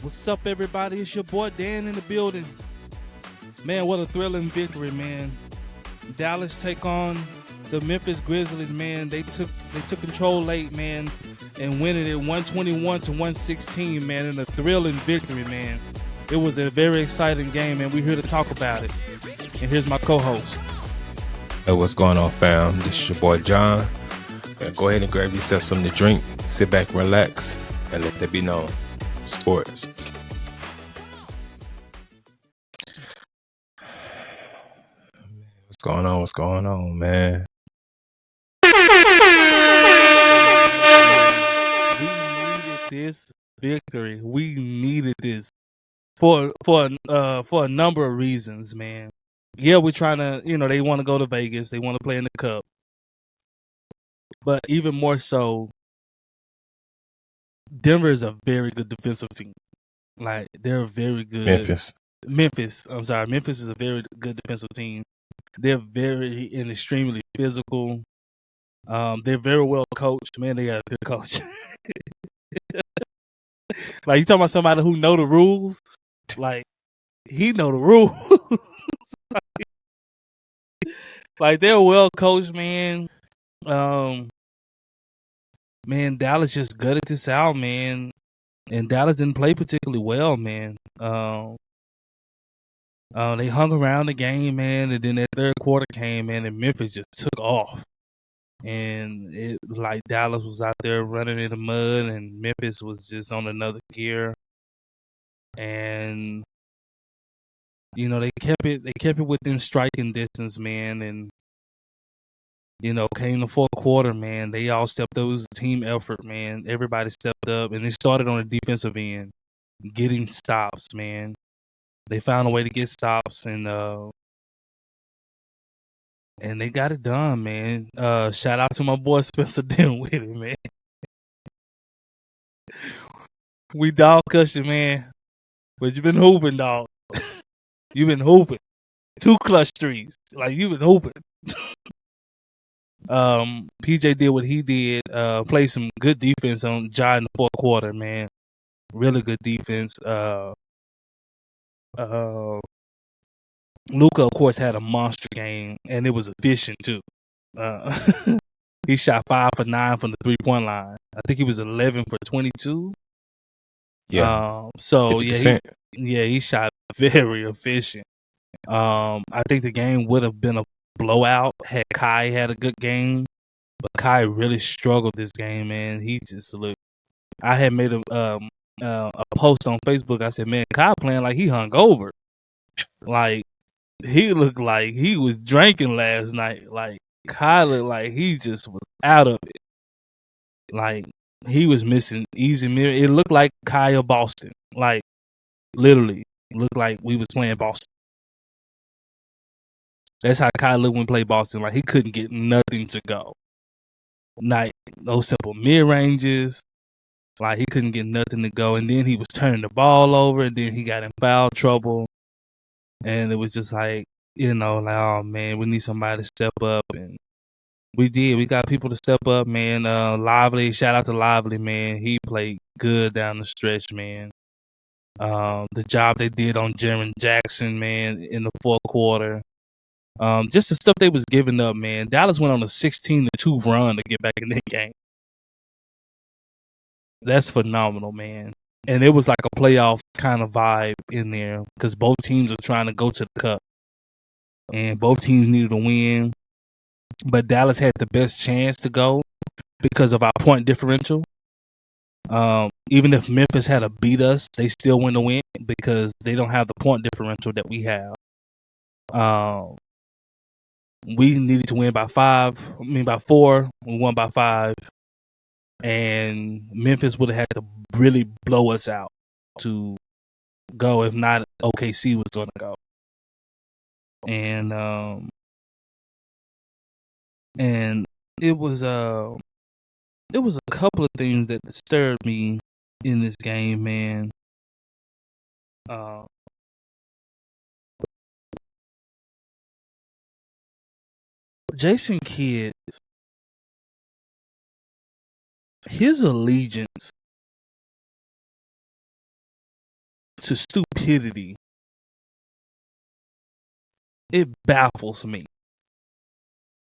What's up, everybody? It's your boy Dan in the building. Man, what a thrilling victory, man. Dallas take on the Memphis Grizzlies, man. They took control late, man, and winning it 121 to 116, man, in a thrilling victory, man. It was a very exciting game, man. We're here to talk about it. And here's my co-host. Hey, what's going on, fam? This is your boy John. Go ahead and grab yourself something to drink, sit back, relax, and let that be known. Sports. What's going on? What's going on, man? We needed this victory. We needed this for a number of reasons, man. Yeah, we're trying to, they want to go to Vegas. They want to play in the Cup. But even more so, Denver is a very good defensive team. Like, they're very good. Memphis is a very good defensive team. They're very and extremely physical. They're very well coached. Man, they got a good coach. Like, you talking about somebody who know the rules? Like, he know the rules. Like, they're well coached, man. Man, Dallas just gutted this out, man. And Dallas didn't play particularly well, man. They hung around the game, man, and then that third quarter came, man, and Memphis just took off. And it like Dallas was out there running in the mud, and Memphis was just on another gear. And they kept it within striking distance, man. And came the fourth quarter, man. They all stepped up. It was a team effort, man. Everybody stepped up, and it started on the defensive end, getting stops, man. They found a way to get stops, and they got it done, man. Shout out to my boy Spencer Dinwiddie, man. We dog cuss you, man. But you been hooping, dog. You been hooping. 2 clutch threes. Like, you been hooping. PJ did what he did. Played some good defense on Ja in the fourth quarter, man. Really good defense. Luka, of course, had a monster game, and it was efficient, too. He shot 5 for 9 from the 3-point line. I think he was 11 for 22. Yeah. He shot very efficient. I think the game would have been a blowout had Kai had a good game, but Kai really struggled this game, man. He just looked. I had made a post on Facebook. I said, man, Kai playing like he hungover. Like, he looked like he was drinking last night. Like, Kai looked like he just was out of it. Like, he was missing easy mirror. It looked like Kai of Boston. Like, literally, looked like we was playing Boston. That's how Kai looked when we played Boston. Like, he couldn't get nothing to go. Like, no simple mid-ranges. Like, he couldn't get nothing to go. And then he was turning the ball over, and then he got in foul trouble. And it was just like, oh, man, we need somebody to step up. And we did. We got people to step up, man. Lively, shout out to Lively, man. He played good down the stretch, man. The job they did on Jaren Jackson, man, in the fourth quarter. Just the stuff they was giving up, man. Dallas went on a 16-2 run to get back in that game. That's phenomenal, man. And it was like a playoff kind of vibe in there because both teams are trying to go to the Cup. And both teams needed to win. But Dallas had the best chance to go because of our point differential. Even if Memphis had to beat us, they still win to win because they don't have the point differential that we have. We needed to win by 4. We won by 5. And Memphis would have had to really blow us out to go. If not, OKC was going to go. And it was a couple of things that disturbed me in this game, man. Jason Kidd, his allegiance to stupidity, it baffles me.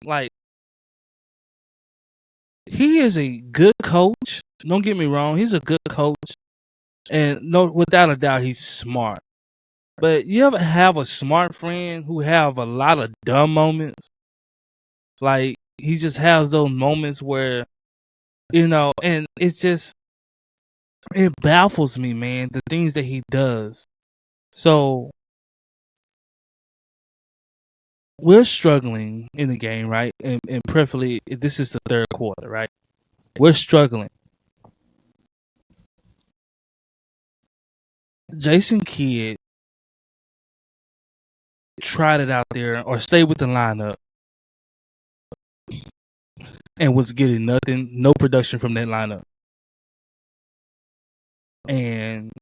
Like, he is a good coach. Don't get me wrong. He's a good coach. And no, without a doubt, he's smart. But you ever have a smart friend who have a lot of dumb moments? Like, he just has those moments where, and it's just, it baffles me, man, the things that he does. So, we're struggling in the game, right? And preferably, this is the third quarter, right? We're struggling. Jason Kidd tried it out there or stayed with the lineup and was getting nothing, no production from that lineup. And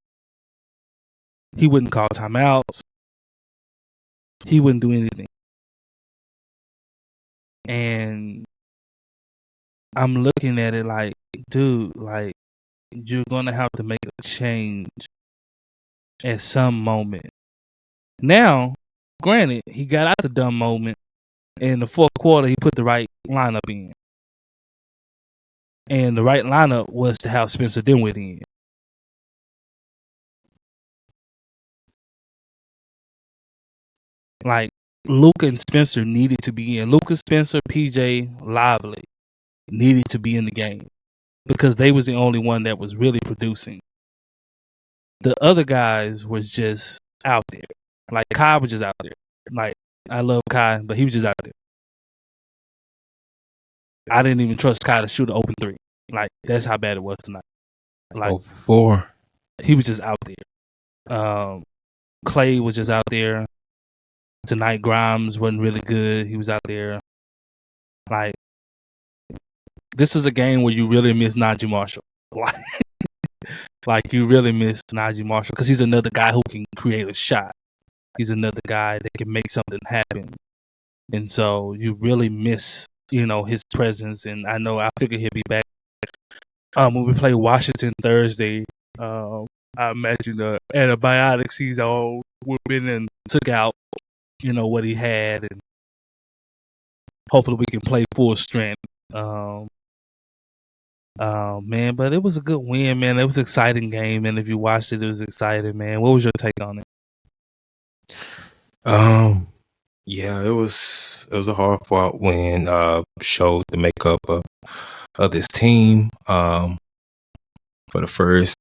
he wouldn't call timeouts. He wouldn't do anything. And I'm looking at it like, dude, like, you're going to have to make a change at some moment. Now, granted, he got out the dumb moment. In the fourth quarter, he put the right lineup in. And the right lineup was to have Spencer Dinwiddie in. Like, Luka and Spencer needed to be in. Luka, Spencer, PJ, Lively needed to be in the game because they was the only one that was really producing. The other guys was just out there. Like, Kai was just out there. Like, I love Kai, but he was just out there. I didn't even trust Kai to shoot an open three. Like, that's how bad it was tonight. Like, 4. He was just out there. Clay was just out there. Tonight, Grimes wasn't really good. He was out there. Like, this is a game where you really miss Najee Marshall. Like, you really miss Najee Marshall because he's another guy who can create a shot. He's another guy that can make something happen. And so you really miss, his presence. And I figure he'll be back. When we play Washington Thursday, I imagine the antibiotics he's on would have been and took out, what he had. And hopefully we can play full strength. Man, but it was a good win, man. It was an exciting game, and if you watched it, it was exciting, man. What was your take on it? Yeah, it was a hard fought win. Showed the makeup of this team. For the first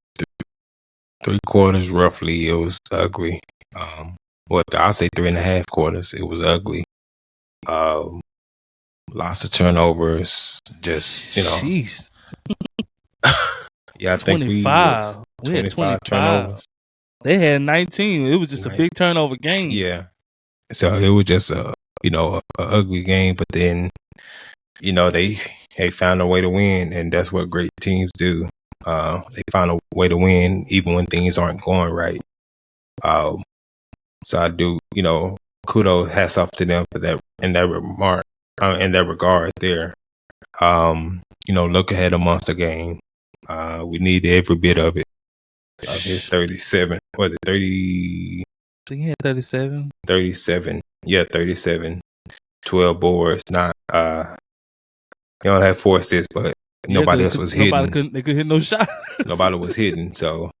three quarters, roughly, it was ugly. I'll say 3.5 quarters, it was ugly. Lots of turnovers, just Jeez. Yeah, I think 25. we had 25 turnovers. They had 19. It was just a big turnover game. Yeah. So it was just a ugly game, but then they found a way to win, and that's what great teams do. They find a way to win even when things aren't going right. So I do, kudos, hats off to them for that in that regard there. Luka had a monster game. We need every bit of it. His 37. Was it 30? I think he had 37. 37. Yeah, 37. 12 boards. Not he only had 4 assists, but nobody else was hitting. They couldn't hit no shot. Nobody was hitting. So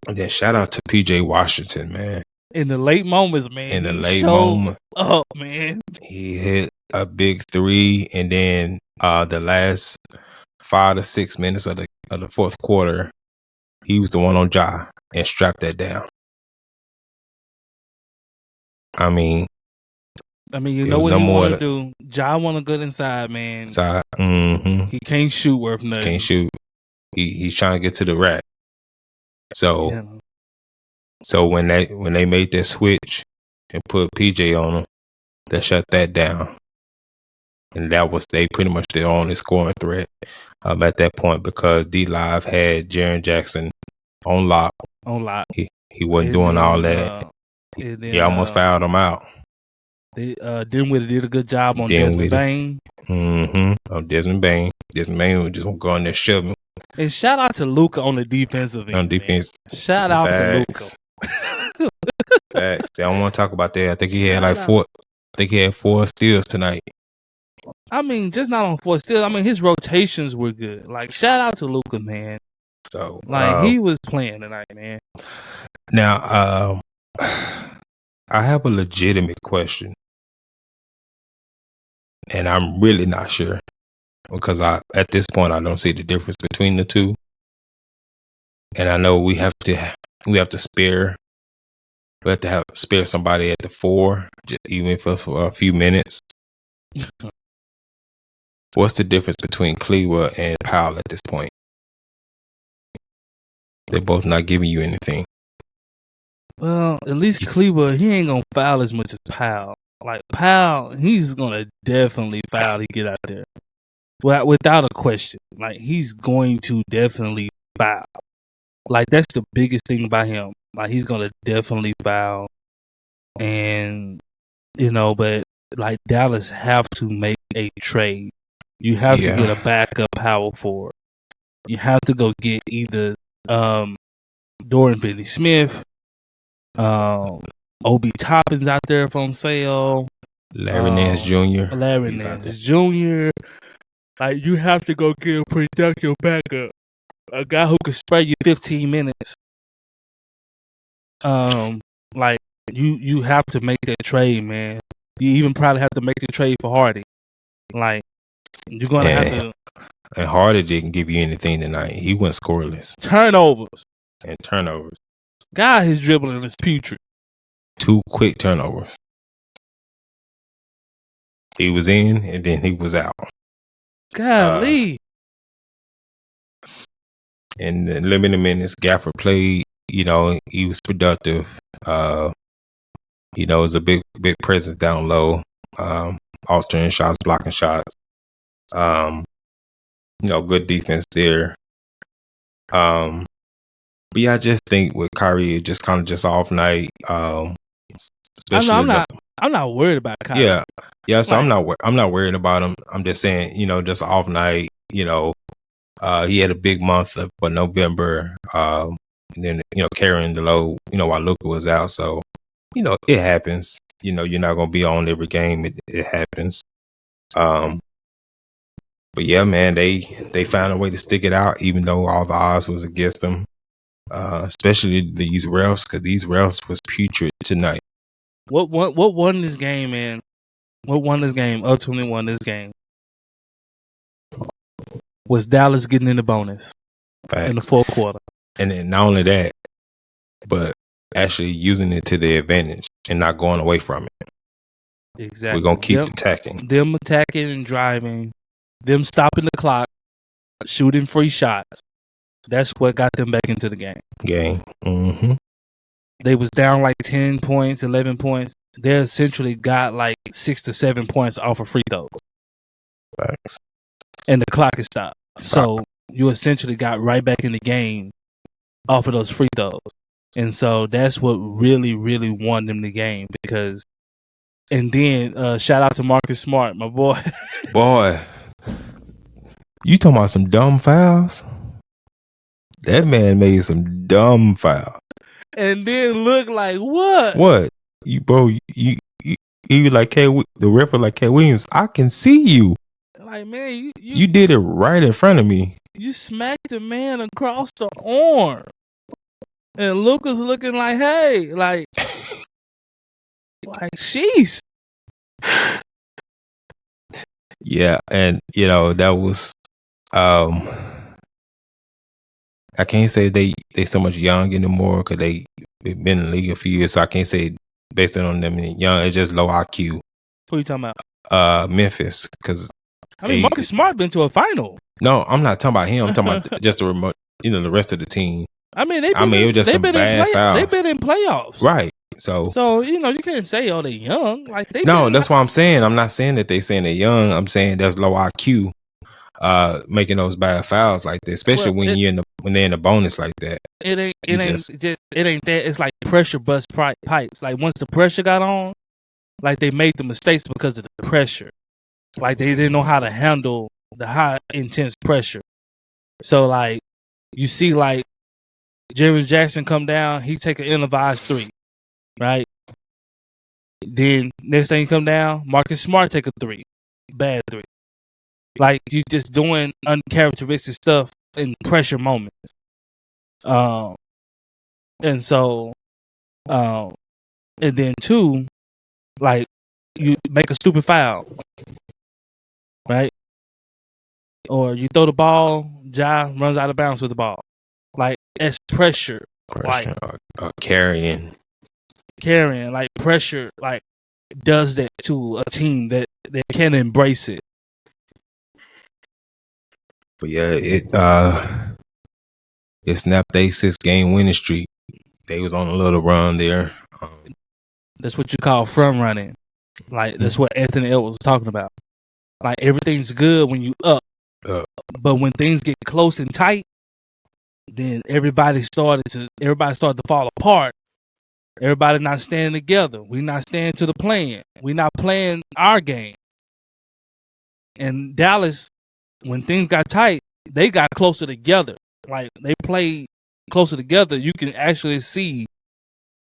and then shout out to PJ Washington, man. In the late moments, man. In the late moment. Oh, man. He hit a big 3, and then the last 5 to 6 minutes of the fourth quarter, he was the one on Ja and strapped that down. I mean, you know what he want to do? Ja want to go inside, man. Inside. Mm-hmm. He can't shoot worth nothing. Can't shoot. He's trying to get to the rack. So, yeah. So when they made that switch and put PJ on him, they shut that down. And they pretty much their only scoring threat at that point, because D-Live had Jaren Jackson on lock. He wasn't doing all that. He almost fouled him out. Dinwiddie did a good job on Desmond Bane. Mm-hmm. On Desmond Bane. Desmond Bane was just going to go in there shoving. And shout out to Luka on the defensive end. On defense, man. Shout out to Luka. Facts. I don't want to talk about that. I think he had like 4. I think he had 4 steals tonight. I mean, just not on 4 steals. I mean, his rotations were good. Like, shout out to Luka, man. So, like, he was playing tonight, man. Now, I have a legitimate question, and I'm really not sure because at this point I don't see the difference between the two, and I know we have to spare. We have to spare somebody at the 4, even for a few minutes. What's the difference between Kleber and Powell at this point? They're both not giving you anything. Well, at least Kleber, he ain't gonna foul as much as Powell. Like Powell, he's gonna definitely foul to get out there. Well, without a question. Like he's going to definitely foul. Like that's the biggest thing about him. Like he's gonna definitely foul. And but like Dallas have to make a trade. You have to get a backup power forward. You have to go get either Dorian Finney-Smith, Obi Toppin's out there on sale, Larry Nance Jr. Larry Nance Jr. Like you have to go get a productive backup, a guy who can spray you 15 minutes. Like you have to make that trade, man. You even probably have to make the trade for Hardy. Like you're gonna have to. And Hardy didn't give you anything tonight. He went scoreless. Turnovers. God, his dribbling is putrid. 2 quick turnovers. He was in and then he was out. Golly. In the limited minutes, Gafford played. He was productive. It was a big presence down low. Altering shots, blocking shots. Good defense there. But yeah, I just think with Kyrie, it just kind of just off night. Especially I'm not worried about Kyrie. Yeah. So I'm not worried about him. I'm just saying, just off night. He had a big month for November. And then carrying the load. While Luka was out. So it happens. You're not gonna be on every game. It happens. But yeah, man, they found a way to stick it out, even though all the odds was against them. Especially these refs, because these refs was putrid tonight. What won this game, man? What won this game? Ultimately won this game was Dallas getting in the bonus in the 4th quarter, and then not only that, but actually using it to their advantage and not going away from it. Exactly, we're gonna keep attacking. Them attacking and driving. Them stopping the clock, shooting free shots. That's what got them back into the game. Mm-hmm. They was down like 10 points, 11 points. They essentially got like 6 to 7 points off of free throws. Thanks. And the clock is stopped. So you essentially got right back in the game off of those free throws. And so that's what really, really won them the game because. And then shout out to Marcus Smart, my boy. Boy. You talking about some dumb fouls? That man made some dumb fouls. And then look like what? What? You he was like, the ref was like, K. Williams, I can see you. Like, man, you did it right in front of me. You smacked the man across the arm. And Luka's looking like, hey, like sheesh. Yeah, and that was I can't say they so much young anymore because they've been in the league a few years, so I can't say based on them young. It's just low IQ. Who you talking about? Memphis, because Marcus Smart been to a final. No, I'm not talking about him. I'm talking about just the remote, the rest of the team. I mean, it was just some bad fouls. They've been in playoffs, right? So you can't say they're young. Like that's what I'm saying. I'm not saying that they saying they're young. I'm saying that's low IQ. Making those bad fouls like that, especially when they're in the bonus like that. It ain't that. It's like pressure bust pipes. Like once the pressure got on, like they made the mistakes because of the pressure. Like they didn't know how to handle the high intense pressure. So like you see like Jaren Jackson come down, he take an ill-advised 3, right? Then next thing he come down, Marcus Smart take a 3, bad 3. Like you just doing uncharacteristic stuff in pressure moments. And so, and then 2, like you make a stupid foul, right? Or you throw the ball, Ja runs out of bounds with the ball. Like that's pressure. Like carrying, like pressure, like does that to a team that can embrace it. But yeah, it snapped a 6-game winning streak. They was on a little run there. That's what you call front running. Like that's what Anthony Edwards was talking about. Like everything's good when you up, but when things get close and tight, then everybody started to fall apart. Everybody not standing together. We not standing to the plan. We not playing our game. And Dallas, when things got tight, they got closer together. Like they played closer together. You can actually see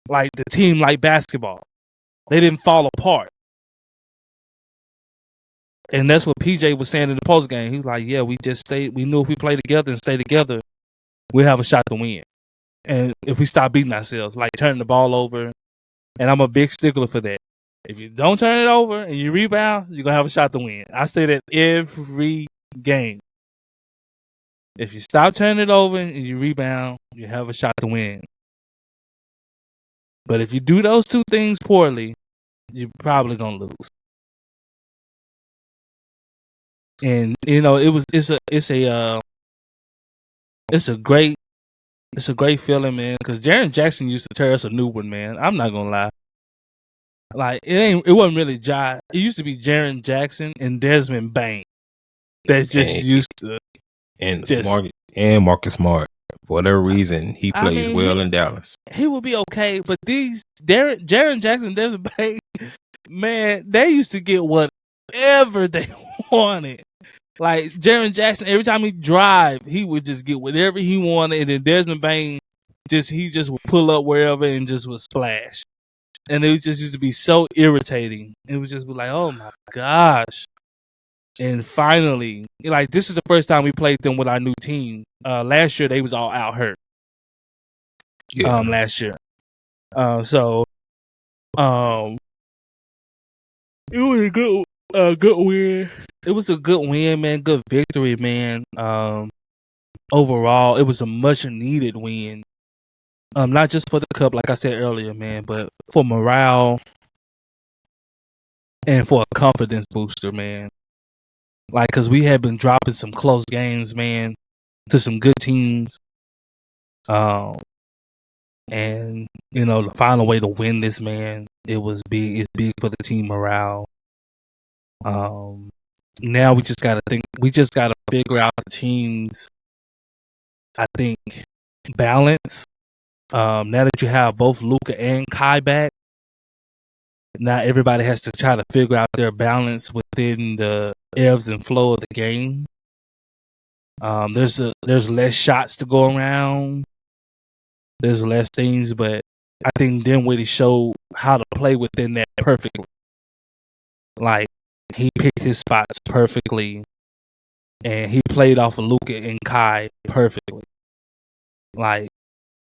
like the team like basketball. They didn't fall apart. And that's what PJ was saying in the post game. He was like, yeah, we just stayed. We knew if we play together and stay together, we'll have a shot to win. And if we stop beating ourselves, like turning the ball over, and I'm a big stickler for that. If you don't turn it over and you rebound, you're going to have a shot to win. I say that every game. If you stop turning it over and you rebound, you have a shot to win. But if you do those 2 things poorly, you're probably going to lose. And you know, it's a great feeling, man, because Jaren Jackson used to tear us a new one, man. I'm not going to lie. Like it wasn't really Ja. It used to be Jaren Jackson and Desmond Bain. That's just used to Marcus Smart. For whatever reason, he plays well in Dallas. He will be okay, but these Jaren Jackson, Desmond Bain, man, they used to get whatever they wanted. Like Jaren Jackson, every time he drive, he would just get whatever he wanted, and then Desmond Bain he just would pull up wherever and just would splash. And it just used to be so irritating. It would just be like, oh my gosh. And finally, like this is the first time we played them with our new team. Last year they was all out hurt. Yeah. Last year. So it was a good win. It was a good win, man. Good victory, man. Overall, it was a much needed win. Not just for the cup, like I said earlier, man, but for morale and for a confidence booster, man. Like, cause we had been dropping some close games, man, to some good teams. And you know, to find a way to win this, man, it was big. It's big for the team morale. Now we just gotta figure out the teams. I think balance. Now that you have both Luka and Kai back, now everybody has to try to figure out their balance within the ebbs and flow of the game. There's less shots to go around. There's less things, but I think Dinwiddie showed how to play within that perfectly. Like he picked his spots perfectly, and he played off of Luka and Kai perfectly. Like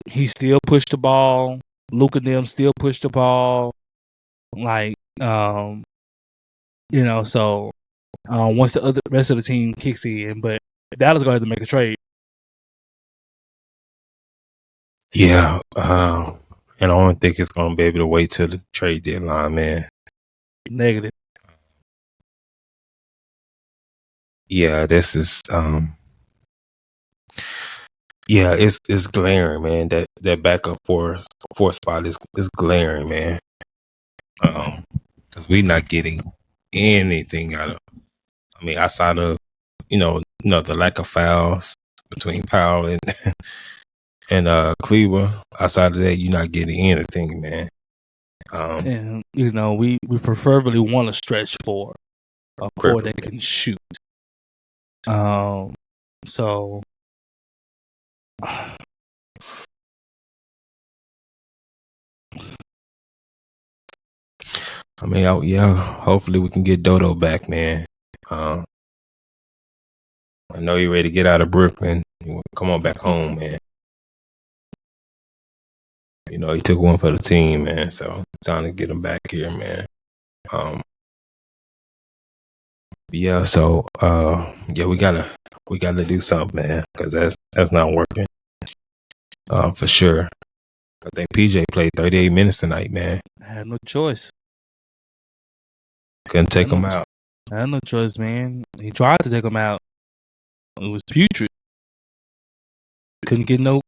he still pushed the ball. Luka and them still pushed the ball. Like you know, so once the rest of the team kicks in, but Dallas going to have to make a trade. Yeah, and I don't think it's going to be able to wait till the trade deadline, man. Negative. Yeah, this is yeah, it's glaring, man. That backup four spot is glaring, man. Because we're not getting anything out of. I mean, outside of the lack of fouls between Powell and Cleveland. Outside of that, you're not getting anything, man. And you know, we preferably want to stretch for a four that can shoot. So I mean, hopefully we can get Dodo back, man. I know you're ready to get out of Brooklyn. Come on back home, man. You know, he took one for the team, man. So it's time to get him back here, man. Yeah, so we gotta do something, man, because that's not working. For sure. I think PJ played 38 minutes tonight, man. I had no choice. Couldn't take him out. I had no choice, man. He tried to take him out. It was putrid. Couldn't get no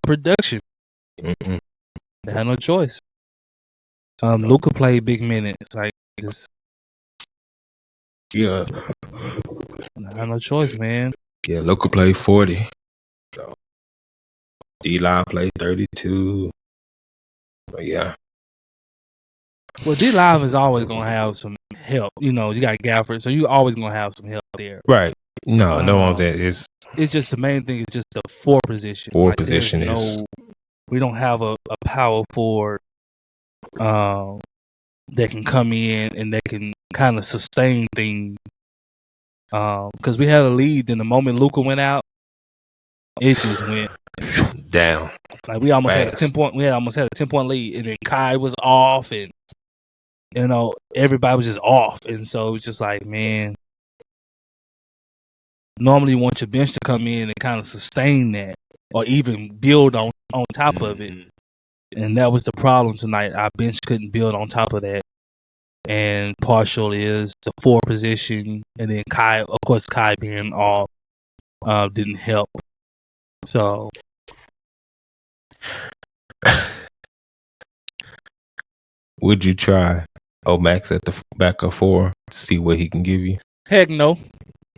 production. Mm-mm. They had no choice. Luka played big minutes. Like this. Yeah. I had no choice, man. Yeah, Luka played 40. So D-Live played 32. But yeah. Well, D-Live is always gonna have some help. You know, you got Gafford, so you always gonna have some help there. Right. No, I'm saying it's just the main thing is just the four position. Position is we don't have a power forward that can come in and that can kind of sustain things. Because we had a lead, then the moment Luka went out, it just went down. Like we almost fast. had a 10-point. We almost had a 10-point lead, and then Kai was off, and everybody was just off, and so it was just like, man. Normally, you want your bench to come in and kind of sustain that, or even build on top of it. And that was the problem tonight. Our bench couldn't build on top of that. And partial is the four position, and then Kai, of course, Kai being off didn't help. So, would you try Max at the back of four to see what he can give you? Heck no.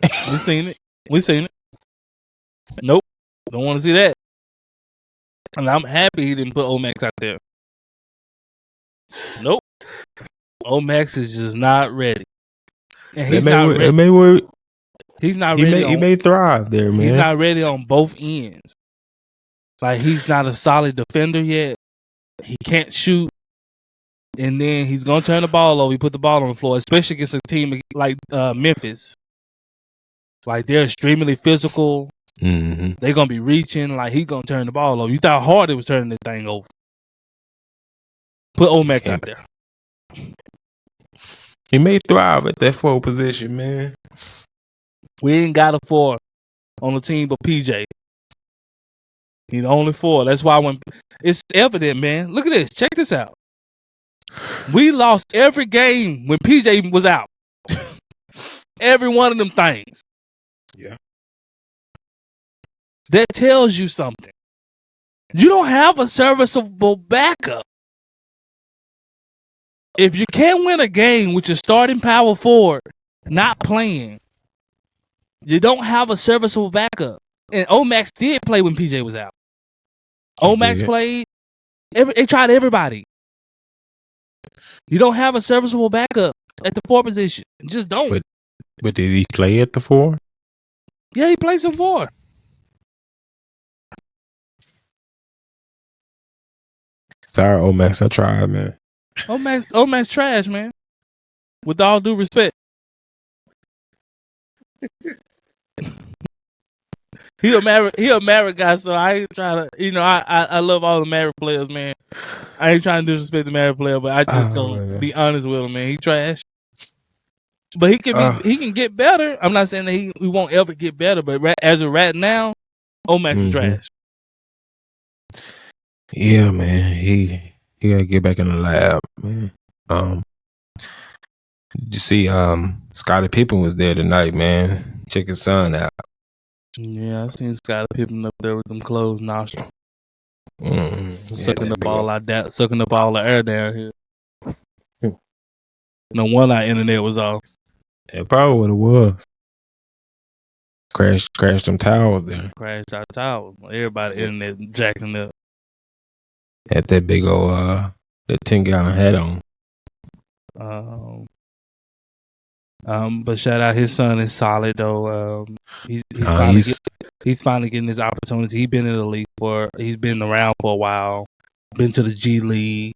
We seen it. Nope. Don't want to see that. And I'm happy he didn't put Max out there. Nope. Max is just not ready. And he's not ready. He's not ready. He may thrive there, man. He's not ready on both ends. Like, he's not a solid defender yet. He can't shoot. And then he's going to turn the ball over. He put the ball on the floor, especially against a team like Memphis. Like, they're extremely physical. Mm-hmm. They're going to be reaching. Like, he's going to turn the ball over. You thought Harden was turning the thing over. Put Max out there. He may thrive at that four position, man. We ain't got a four on the team but PJ. He's the only four. That's why when it's evident, man. Look at this. Check this out. We lost every game when PJ was out. Every one of them things. Yeah. That tells you something. You don't have a serviceable backup. If you can't win a game with your starting power forward not playing, you don't have a serviceable backup. And Max did play when PJ was out. Max played. They tried everybody. You don't have a serviceable backup at the four position. Just don't. But did he play at the four? Yeah, he plays some four. Sorry, Max. I tried, man. Max trash, man. With all due respect. He a Maverick guy, so I ain't trying to, I love all the Maverick players, man. I ain't trying to disrespect the Maverick player, but I just don't be honest with him, man. He trash. But he can get better. I'm not saying that he won't ever get better, but as of right now, Max is trash. Yeah, man. He gotta get back in the lab, man. Did you see Scottie Pippen was there tonight, man. Check his son out. Yeah, I seen Scottie Pippen up there with them closed nostrils. Sucking up all the air down here. No wonder our internet was off. That probably what it was. Crashed them towers there. Crashed our tower. Everybody internet jacking up. Had that big old that 10-gallon hat on. But shout out, his son is solid though. He's He's finally getting his opportunity. He's been in the league he's been around for a while. Been to the G League.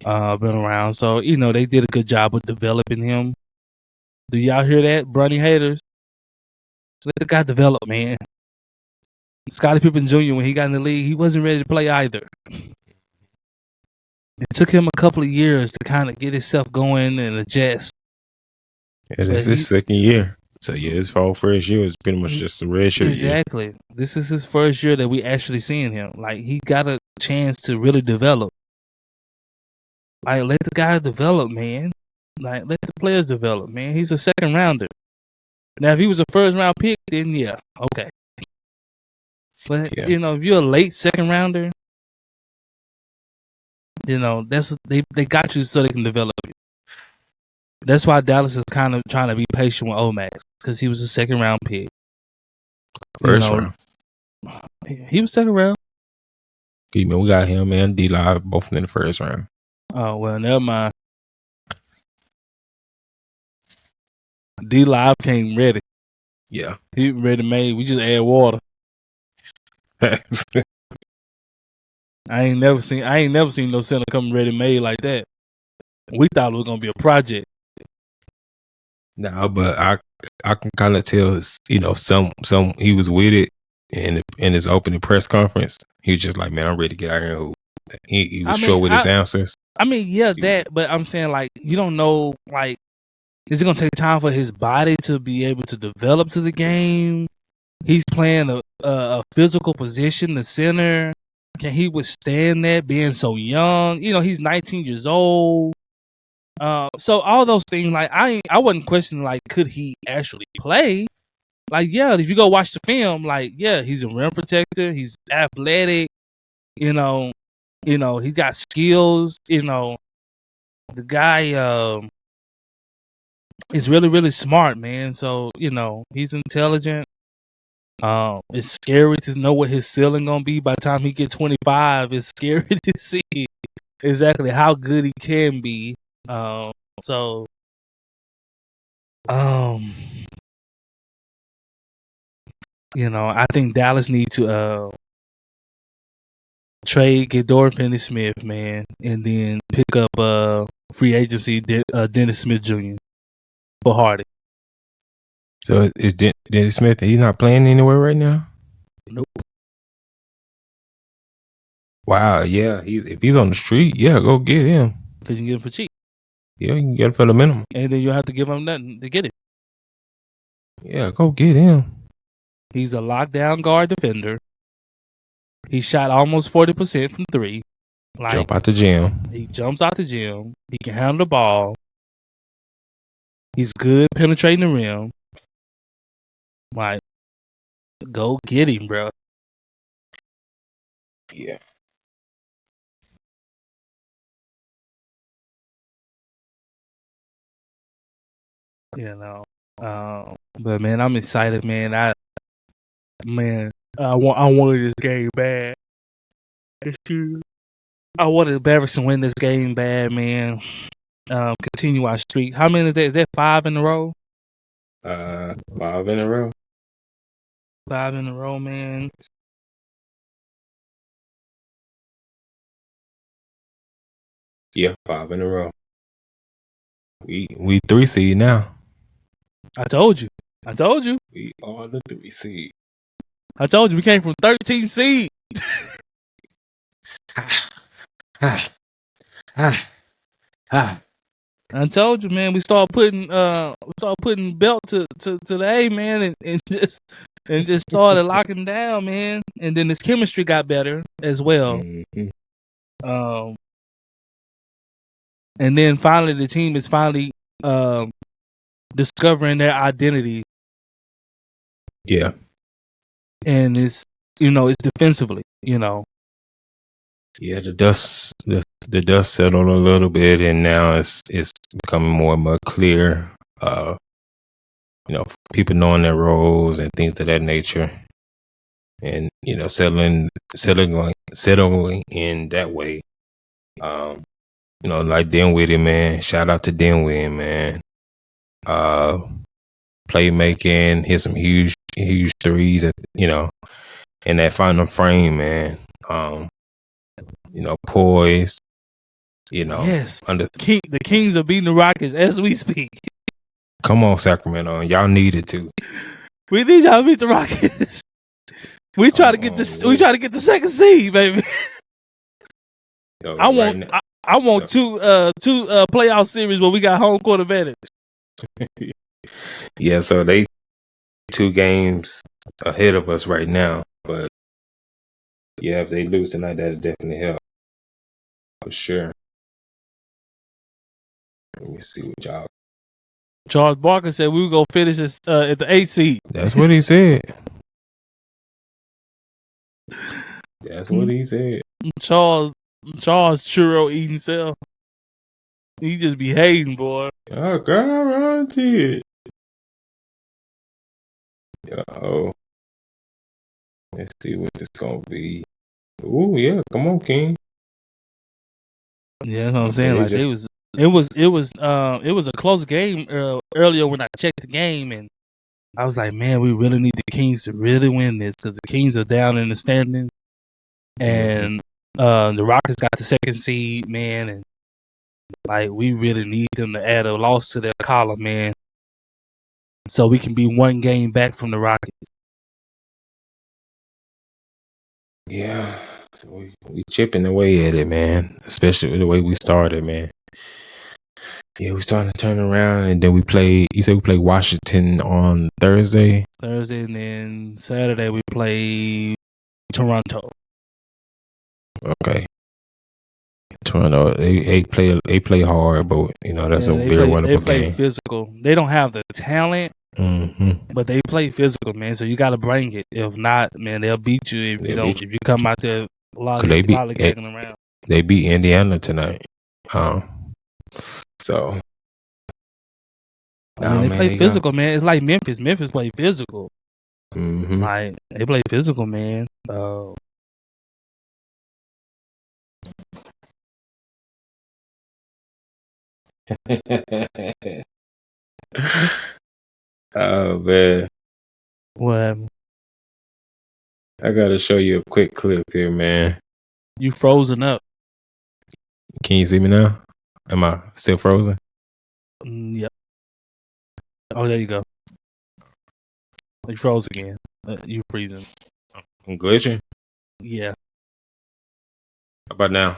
Been around. So, they did a good job of developing him. Do y'all hear that, Bronny haters? Let the guy develop, man. Scottie Pippen Jr., when he got in the league, he wasn't ready to play either. It took him a couple of years to kind of get himself going and adjust. Yeah, this is his second year. So, his first year is pretty much just a redshirt year. Exactly. This is his first year that we actually seeing him. Like, he got a chance to really develop. Like, let the guy develop, man. Like, let the players develop, man. He's a second rounder. Now, if he was a first round pick, then yeah, okay. But if you're a late second rounder, that's they got you so they can develop you. That's why Dallas is kind of trying to be patient with Omax, because he was a second round pick. First round. He was second round. We got him and D-Live both in the first round. Oh, well, never mind. D-Live came ready. Yeah. He ready made. We just add water. I ain't never seen no center come ready made like that. We thought it was gonna be a project. No, but I can kind of tell, some he was with it in his opening press conference. He was just like, man, I'm ready to get out here and hoop. He was short with his answers. I mean, yeah, that, but I'm saying, like, you don't know, like, is it gonna take time for his body to be able to develop to the game? He's playing a physical position, the center. Can he withstand that being so young? He's 19 years old. So all those things, like, I wasn't questioning, like, could he actually play? Like, yeah, if you go watch the film, like, yeah, he's a rim protector. He's athletic. He got skills. The guy is really, really smart, man. So, he's intelligent. It's scary to know what his ceiling gonna be by the time he gets 25. It's scary to see exactly how good he can be. I think Dallas need to trade, get Dorian Finney-Smith, man, and then pick up free agency Dennis Smith Jr. for Hardy. So is Dennis Smith? He's not playing anywhere right now. Nope. Wow. Yeah. If he's on the street, yeah, go get him. Because you can get him for cheap. Yeah, you can get him for the minimum. And then you have to give him nothing to get it. Yeah, go get him. He's a lockdown guard defender. He shot almost 40% from three. Like, jump out the gym. He jumps out the gym. He can handle the ball. He's good penetrating the rim. Like, go get him, bro. Yeah. But man, I'm excited, man. I wanted this game bad. I wanted the Mavericks to win this game bad, man. Continue our streak. How many is that? Is that 5 in a row? 5 in a row. 5 in a row, man. Yeah, 5 in a row. We 3 seed now. I told you. We are the 3 seed. I told you we came from 13 seed. I told you, man. We start putting belt to the A, man, and just started locking down, man. And then this chemistry got better as well. Mm-hmm. And then finally, the team is finally discovering their identity. Yeah. And it's defensively, Yeah, the dust settled a little bit, and now it's becoming more and more clear. People knowing their roles and things of that nature, and settling in that way. Like Dinwiddie, man. Shout out to Dinwiddie, man. Playmaking, hit some huge huge threes, in that final frame, man. Poised. Yes, the Kings are beating the Rockets as we speak. Come on, Sacramento, y'all needed to. We need y'all to beat the Rockets. We try to get this. We try to get the second seed, baby. I want two playoff series where we got home court advantage. Yeah, so they 2 games ahead of us right now, but yeah, if they lose tonight, that'll definitely help for sure. Let me see what y'all. Charles Barker said we were gonna finish this at the 8th seed. That's what he said. That's what he said. Charles churro eating self. He just be hating, boy. Oh, guaranteed. Yo, let's see what this gonna be. Ooh, yeah, come on, King. Yeah, that's what I'm saying. Like it was a close game earlier when I checked the game, and I was like, man, we really need the Kings to really win this because the Kings are down in the standings, and the Rockets got the second seed, man, and like we really need them to add a loss to their column, man, so we can be 1 game back from the Rockets. Yeah, so we chipping away at it, man. Especially the way we started, man. Yeah, we starting to turn around, and then we play. You said we play Washington on Thursday. And then Saturday we play Toronto. Okay. Toronto, they play hard, but that's a very winnable game. They play physical. They don't have the talent, but they play physical, man. So you got to bring it. If not, man, they'll beat you if if you come out there lollygagging around. They beat Indiana tonight. So. I mean, they play physical, man. It's like Memphis. Memphis play physical. Like they play physical, man. Oh man, what happened? I gotta show you a quick clip here, man. You frozen up. Can you see me now? Am I still frozen? Yep. Oh, there you go. You froze again. You freezing. I'm glitching. Yeah. How about now?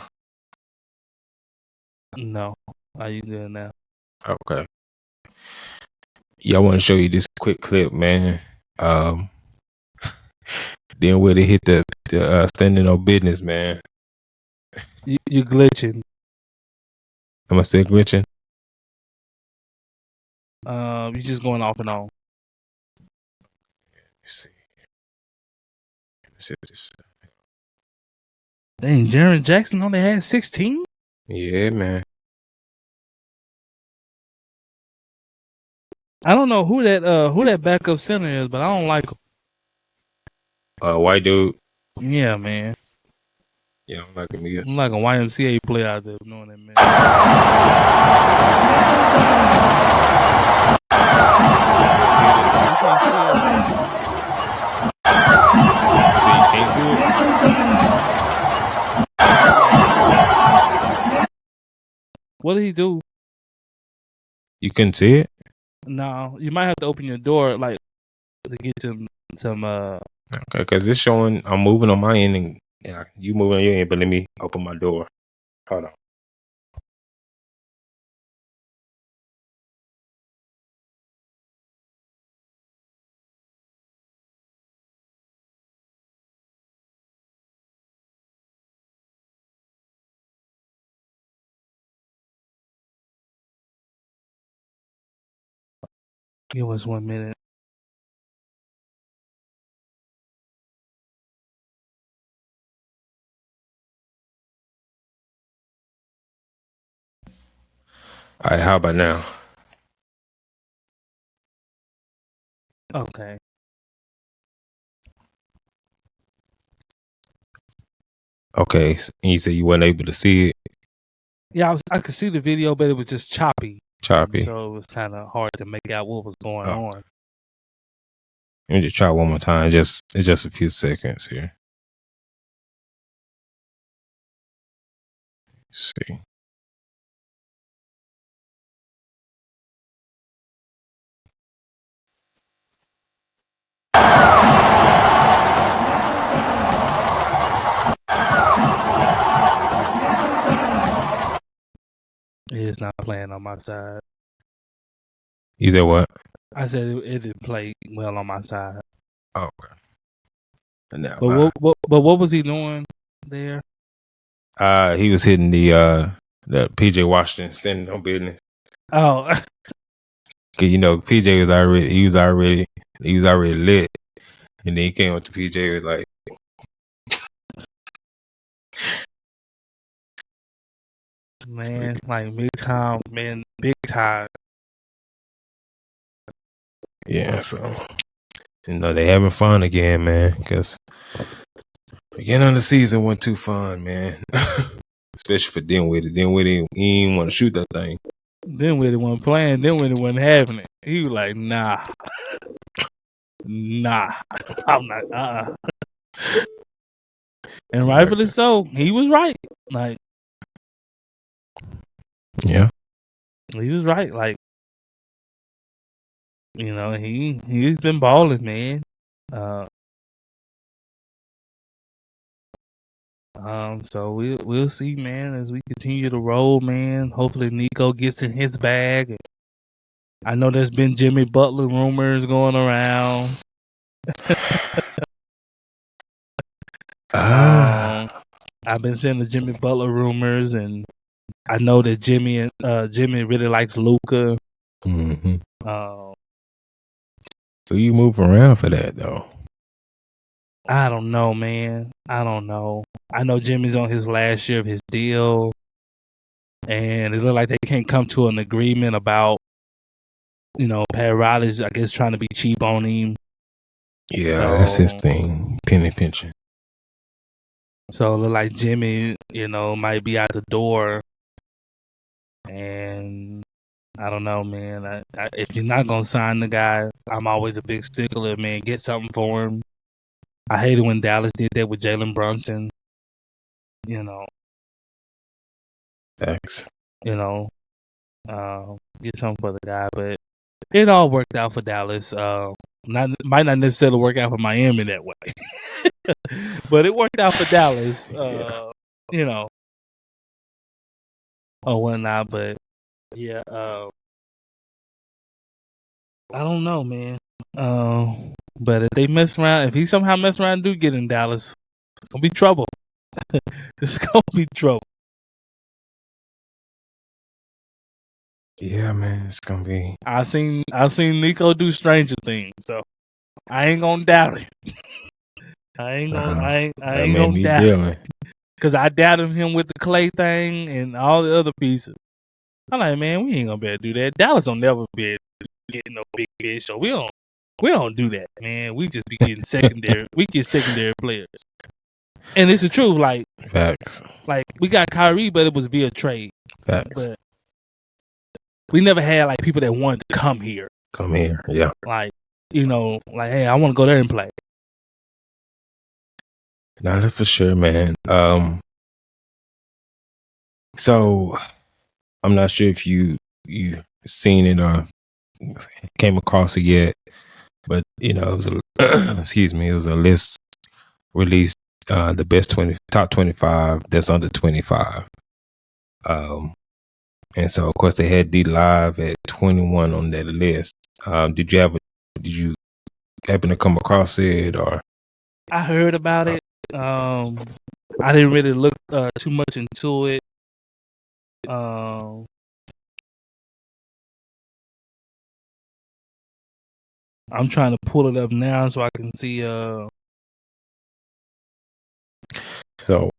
No. How you doing now? Okay. Yeah, I want to show you this quick clip, man. Then where they hit the standing on business, man. You glitching. Am I still glitching? You just going off and on. Let's see this. Dang, Jaren Jackson only had 16? Yeah, man. I don't know who that backup center is, but I don't like him. White dude. Yeah, man. Yeah, I don't like him either. I'm like a YMCA player out there knowing that, man. So you can't see it? What did he do? You couldn't see it? No, you might have to open your door like to get some Okay, because it's showing I'm moving on my end and you moving on your end, but let me open my door. Hold on. Give us 1 minute. All right, how about now? Okay. Okay, and you said you weren't able to see it? Yeah, I could see the video, but it was just choppy. Choppy. So it was kind of hard to make out what was going on. Let me just try one more time. Just a few seconds here. Let's see. It's not playing on my side. You said what? I said it didn't play well on my side. Oh, okay. No, But what was he doing there? he was hitting the PJ Washington standing on business. Oh, Cause PJ was already lit, and then he came up to PJ was like, man, like big time, man, big time. yeah. So they having fun again, man. Because beginning of the season wasn't too fun, man. Especially for Dinwiddie. Dinwiddie, he didn't want to shoot that thing. Dinwiddie wasn't playing. Dinwiddie wasn't having it. He was like, nah, I'm not. And rightfully so. He was right. Like, yeah, he was right. Like, he's been balling, man. So we'll see, man, as we continue to roll, man. Hopefully Nico gets in his bag. I know there's been Jimmy Butler rumors going around. I've been seeing the Jimmy Butler rumors, and I know that Jimmy really likes Luka. Mm-hmm. So you move around for that though? I don't know, man. I don't know. I know Jimmy's on his last year of his deal, and it looks like they can't come to an agreement about, Pat Riley's, I guess, trying to be cheap on him. Yeah, that's his thing, penny pinching. So it look like Jimmy, might be out the door, and I don't know, man. If you're not gonna sign the guy, I'm always a big stickler, man. Get something for him. I hated when Dallas did that with Jalen Brunson. Thanks. Get something for the guy, but it all worked out for Dallas. Might not necessarily work out for Miami that way, but it worked out for Dallas. Or whatnot. But yeah, I don't know, man. But if he somehow mess around and do get in Dallas, it's gonna be trouble. It's gonna be trouble. Yeah, man, it's gonna be. I seen Nico do stranger things, so I ain't gonna doubt him. I ain't gonna doubt him. Cause I doubted him with the Clay thing and all the other pieces. I'm like, man, we ain't gonna be able to do that. Dallas will never be able to get no big fish, so we don't do that, man. We just be getting secondary. We get secondary players, and it's the truth. Like facts. Like we got Kyrie, but it was via trade. Facts. But we never had like people that wanted to come here. Yeah. Like hey, I want to go there and play. Not for sure, man. So I'm not sure if you seen it or came across it yet, but it was it was a list released, the best top 25 that's under 25. And so of course they had D Live at 21 on that list. Did you happen to come across it, or? I heard about it. I didn't really look too much into it. I'm trying to pull it up now so I can see. So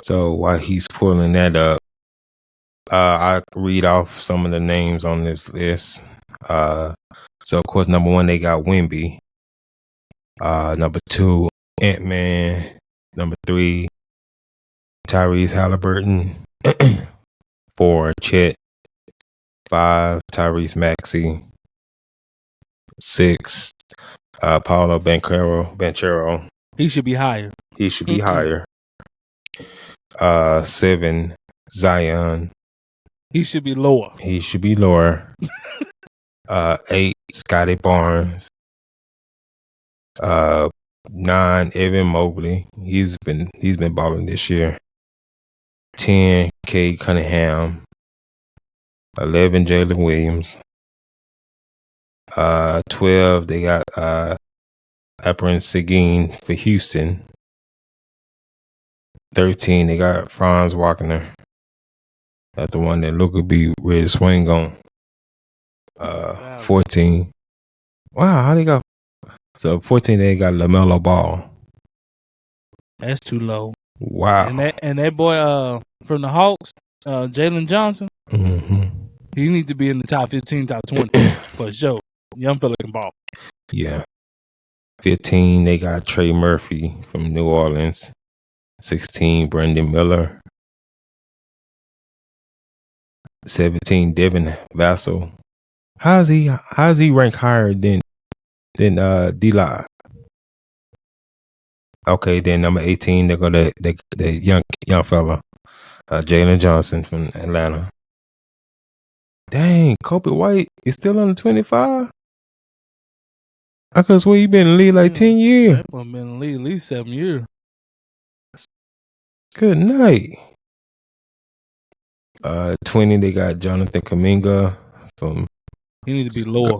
while he's pulling that up, I read off some of the names on this list. So of course, number 1 they got Wemby. Number 2, Ant-Man. Number 3, Tyrese Halliburton. 4, Chet. 5, Tyrese Maxey. 6, Paulo Banchero. He should be higher. He should be higher. 7, Zion. He should be lower. He should be lower. 8, Scotty Barnes. 9, Evan Mobley. He's been balling this year. 10, Cade Cunningham. 11, Jalen Williams. 12, they got Alperen Seguin for Houston. 13, they got Franz Wagner. That's the one that Luka be ready to swing on. 14. Wow, how they got? So 14, they got LaMelo Ball. That's too low. Wow. And that boy from the Hawks, Jalen Johnson, he needs to be in the top 15, top 20 for sure. Young fella can ball. Yeah. 15, they got Trey Murphy from New Orleans. 16, Brandon Miller. 17, Devin Vassell. How's he ranked higher than D-Live? Okay, then number 18, they go to the young fella, Jalen Johnson from Atlanta. Dang, Kobe White is still under 25? I could swear he been in the league like 10 years. That one been in the league at least 7 years. Good night. 20, they got Jonathan Kuminga from. He need to be lower.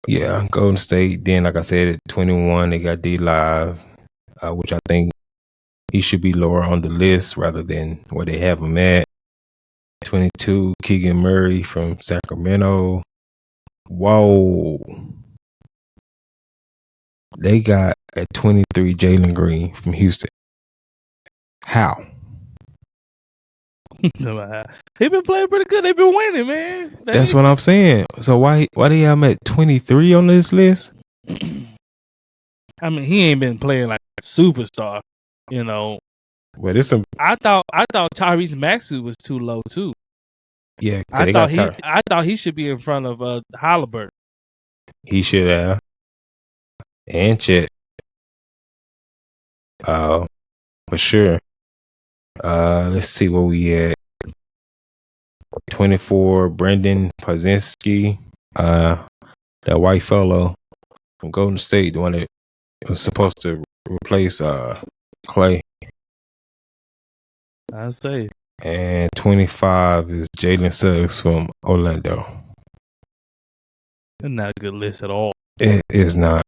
Yeah, Golden State. Then, like I said, at 21, they got D-Live, which I think he should be lower on the list rather than where they have him at. 22, Keegan Murray from Sacramento. Whoa. They got at 23, Jalen Green from Houston. How? He been playing pretty good. They been winning, man. That's what I'm saying. So why they have him at 23 on this list? I mean, he ain't been playing like a superstar, you know. But it's some. I thought Tyrese Maxey was too low too. Yeah, I thought he should be in front of Halliburton. He should have. And Chet. For sure. Let's see where we at. 24, Brendan Pozinski. That white fellow from Golden State, the one that was supposed to replace Clay. I say. And 25 is Jalen Suggs from Orlando. It's not a good list at all. It is not.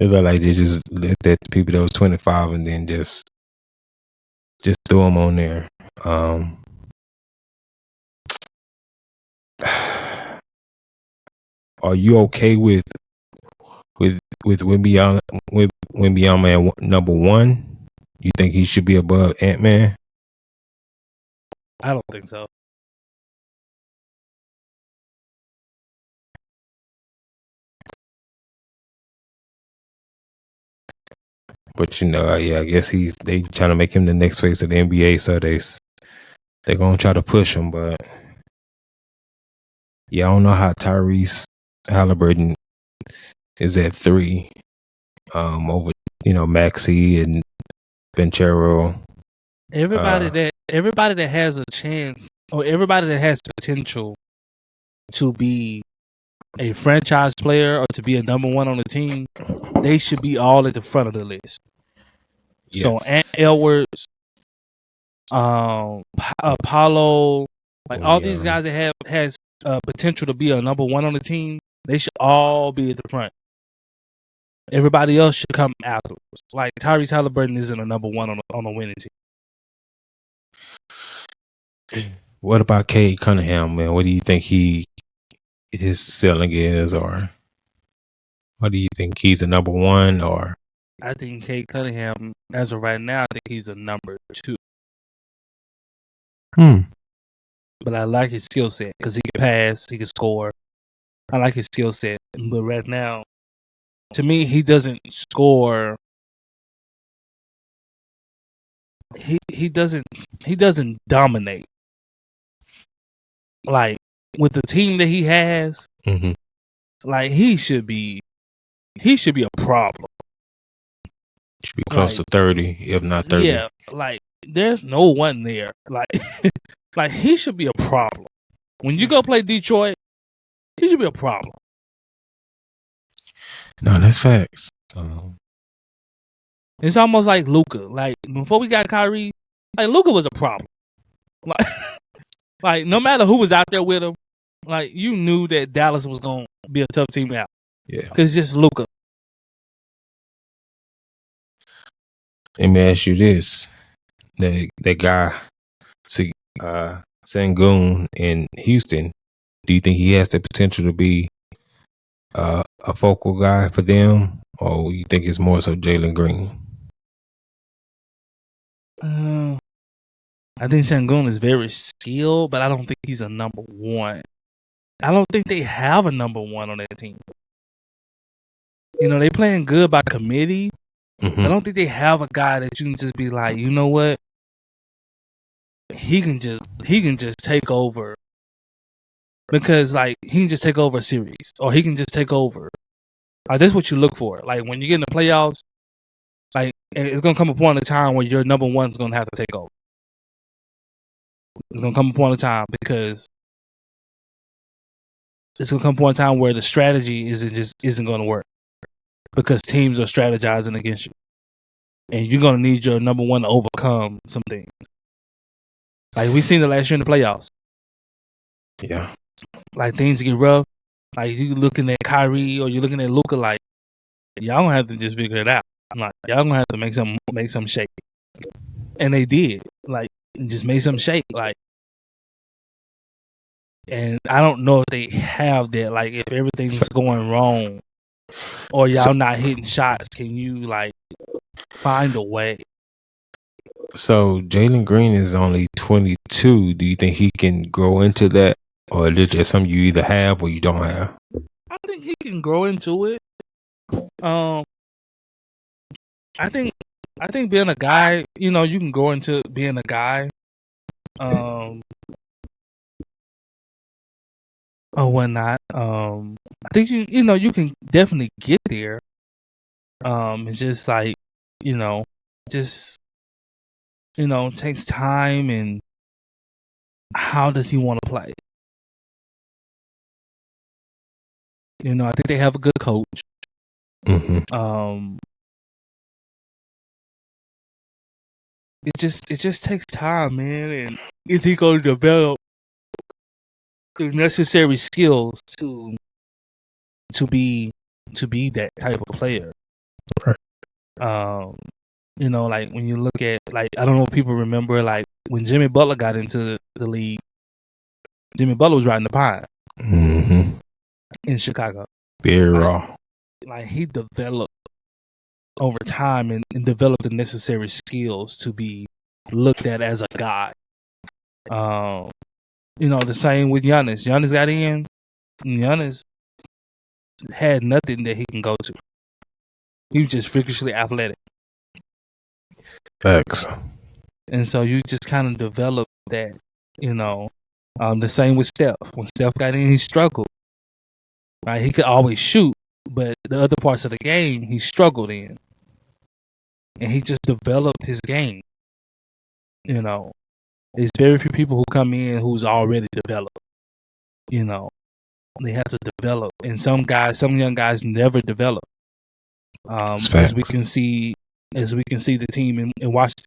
It look like they just looked at the people that was 25 and then just threw them on there. Are you okay with Wembanyama at number 1? You think he should be above Ant-Man? I don't think so. But I guess they trying to make him the next face of the NBA, so they're gonna try to push him. But yeah, I don't know how Tyrese Halliburton is at 3, over Maxey and Banchero. Everybody that has a chance, or everybody that has potential to be a franchise player or to be a number 1 on the team, they should be all at the front of the list. Yeah. So Ant Edwards, Apollo, all these guys that has potential to be a number 1 on the team, they should all be at the front. Everybody else should come afterwards. Like Tyrese Halliburton isn't a number 1 on a winning team. What about Cade Cunningham, man? What do you think his ceiling is, or what do you think he's a number 1, or? I think Cade Cunningham, as of right now, I think he's a number 2. But I like his skill set because he can pass, he can score. I like his skill set, but right now, to me, he doesn't score. He doesn't dominate. Like with the team that he has, like he should be a problem. Should be close to 30, if not 30. Yeah, like there's no one there. Like, like he should be a problem. When you go play Detroit, he should be a problem. No, that's facts. It's almost like Luka. Like before we got Kyrie, like Luka was a problem. Like, like no matter who was out there with him, like you knew that Dallas was gonna be a tough team out. Yeah, because it's just Luka. Let me ask you this: that guy, Sengun in Houston, do you think he has the potential to be a focal guy for them, or you think it's more so Jalen Green? I think Sengun is very skilled, but I don't think he's a number one. I don't think they have a number one on that team. You know, they playing good by committee. I don't think they have a guy that you can just be like, you know what? He can just take over. Because like he can just take over a series. Or he can just take over. Like that's what you look for. Like when you get in the playoffs, like it's gonna come upon a time where your number one's gonna have to take over. It's gonna come upon a time because it's gonna come upon a time where the strategy isn't gonna work. Because teams are strategizing against you. And you're gonna need your number one to overcome some things. Like we seen the last year in the playoffs. Yeah. Like things get rough. Like you looking at Kyrie or you're looking at Luka, like y'all gonna have to just figure it out. Like y'all gonna have to make some shake. And they did. Like just made some shake. Like, and I don't know if they have that. Like if everything's going wrong or y'all not hitting shots, can you like find a way? So Jalen Green is only 22. Do you think he can grow into that, or is it just something you either have or you don't have? I think he can grow into it. I think being a guy, you know, you can grow into being a guy. Or whatnot. I think you know you can definitely get there. It's just like just it takes time and how does he want to play? You know, I think they have a good coach. It just takes time, man. And is he going to develop the necessary skills to be that type of player? Right. You know, like when you look at like I don't know if people remember like when Jimmy Butler got into the league. Jimmy Butler was riding the pine in Chicago. Very raw. Like he developed over time and developed the necessary skills to be looked at as a guy. You know, the same with Giannis. Giannis got in. Giannis had nothing that he can go to. He was just freakishly athletic. Facts. And so you just kind of develop that, you know. The same with Steph. When Steph got in, he struggled. Right? He could always shoot, but the other parts of the game he struggled in. And he just developed his game. You know. There's very few people who come in who's already developed. You know. They have to develop. And some young guys never develop. As we can see the team in Washington.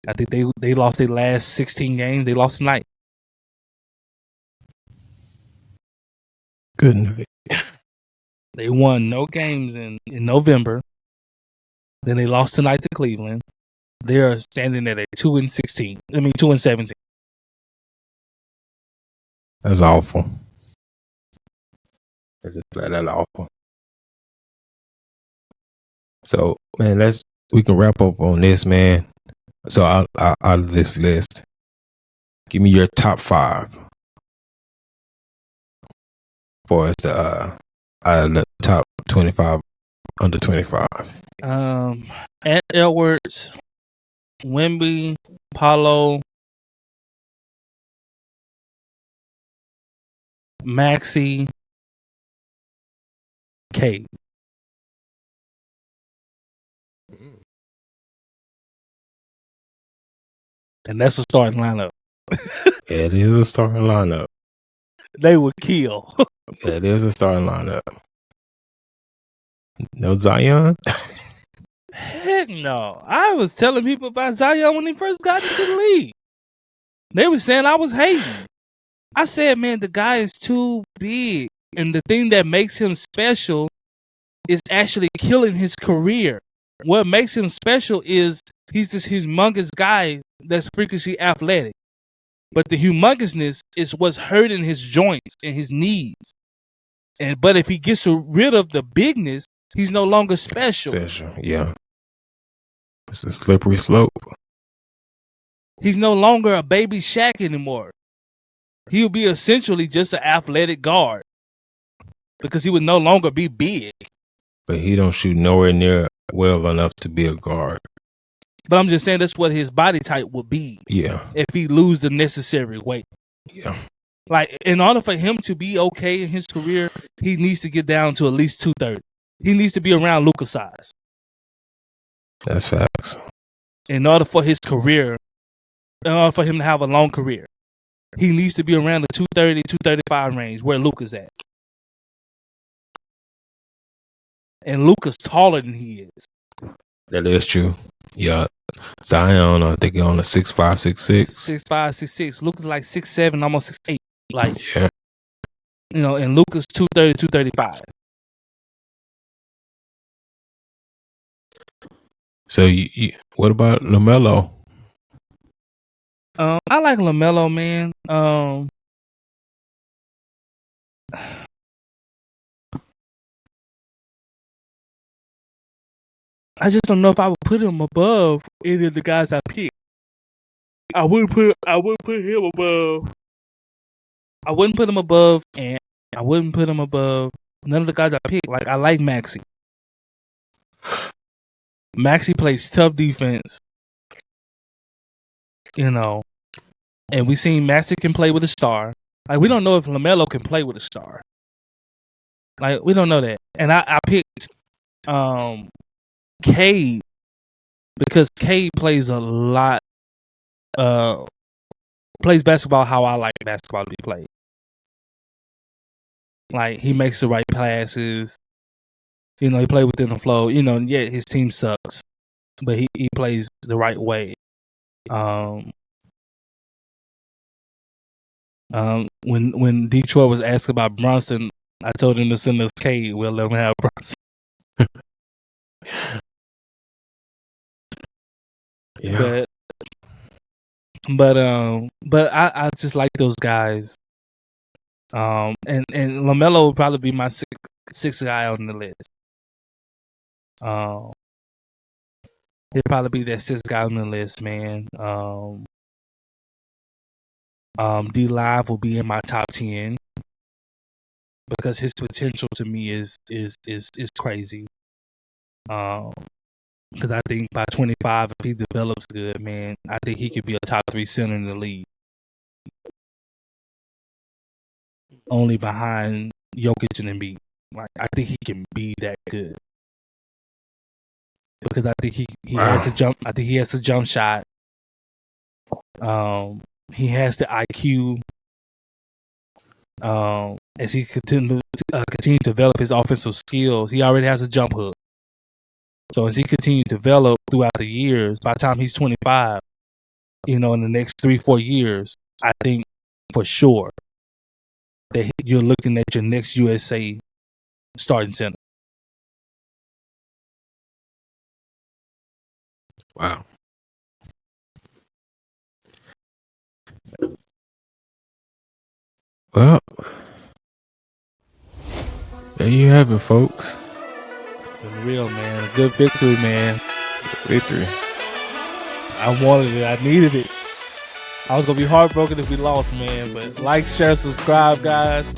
I think they lost their last 16 games. They lost tonight. Good night. They won no games in November. Then they lost tonight to Cleveland. They are standing at a 2-16. 2-17. That's awful. That's just flat out awful. So, man, we can wrap up on this, man. So, out of this list, give me your top 5 for us to out of the top 25 under 25. Edwards, Wemby, Paulo, Maxey, K. And that's a starting lineup. It is a starting lineup. They would kill. It is a starting lineup. No Zion? Heck no. I was telling people about Zion when he first got into the league. They were saying I was hating. I said, man, the guy is too big. And the thing that makes him special is actually killing his career. What makes him special is he's this humongous guy that's freakishly athletic. But the humongousness is what's hurting his joints and his knees. But if he gets rid of the bigness, he's no longer special. Yeah. It's a slippery slope. He's no longer a baby Shaq anymore. He'll be essentially just an athletic guard because he would no longer be big. But he don't shoot nowhere near well enough to be a guard. But I'm just saying that's what his body type would be. Yeah. If he lose the necessary weight. Yeah. Like, in order for him to be okay in his career, he needs to get down to at least 230. He needs to be around Luka size. That's facts. In order for his career, in order for him to have a long career, he needs to be around the 230, 235 range where Luka's at. And Luka's taller than he is. That is true. Yeah. Zion, I think he's on a 6'5", 6'6". 6'5", 6'6". Luka's like 6'7", almost 6'8". Like, yeah. You know, and Luka's 230, 235. So, what about LaMelo? I like LaMelo, man. I just don't know if I would put him above any of the guys I picked. I wouldn't put him above. I wouldn't put him above, and I wouldn't put him above none of the guys I picked. Like, I like Maxey. Maxey plays tough defense, you know, and we seen Maxey can play with a star. Like, we don't know if LaMelo can play with a star. Like, we don't know that. And I picked Cade because Cade plays a lot, plays basketball how I like basketball to be played. Like, he makes the right passes. You know, he plays within the flow. You know, yeah, his team sucks, but he plays the right way. When Detroit was asked about Brunson, I told him to send us Cade. We'll let him have Brunson. Yeah. But I just like those guys. And LaMelo would probably be my sixth guy on the list. He'll probably be that sixth guy on the list, man. D Live will be in my top 10 because his potential to me is crazy. Because I think by 25, if he develops good, man, I think he could be a top 3 center in the league. Only behind Jokic and Embiid. Like, I think he can be that good. Because I think he has a jump. I think he has a jump shot. He has the IQ. As he continue to develop his offensive skills, he already has a jump hook. So as he continues to develop throughout the years, by the time he's 25, you know, in the next 3-4 years, I think for sure that you're looking at your next USA starting center. Wow. Well, there you have it, folks. It's been real, man. A good victory, man. Victory. I wanted it. I needed it. I was going to be heartbroken if we lost, man. But like, share, subscribe, guys.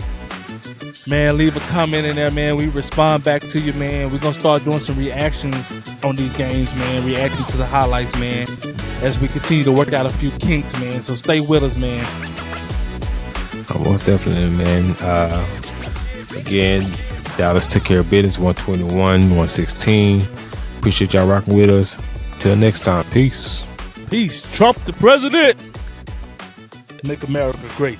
Man, leave a comment in there, man. We respond back to you, man. We're going to start doing some reactions on these games, man. Reacting to the highlights, man. As we continue to work out a few kinks, man. So stay with us, man. Most definitely, man. Again, Dallas took care of business, 121-116. Appreciate y'all rocking with us. Till next time, peace. Peace. Trump the president. Make America great.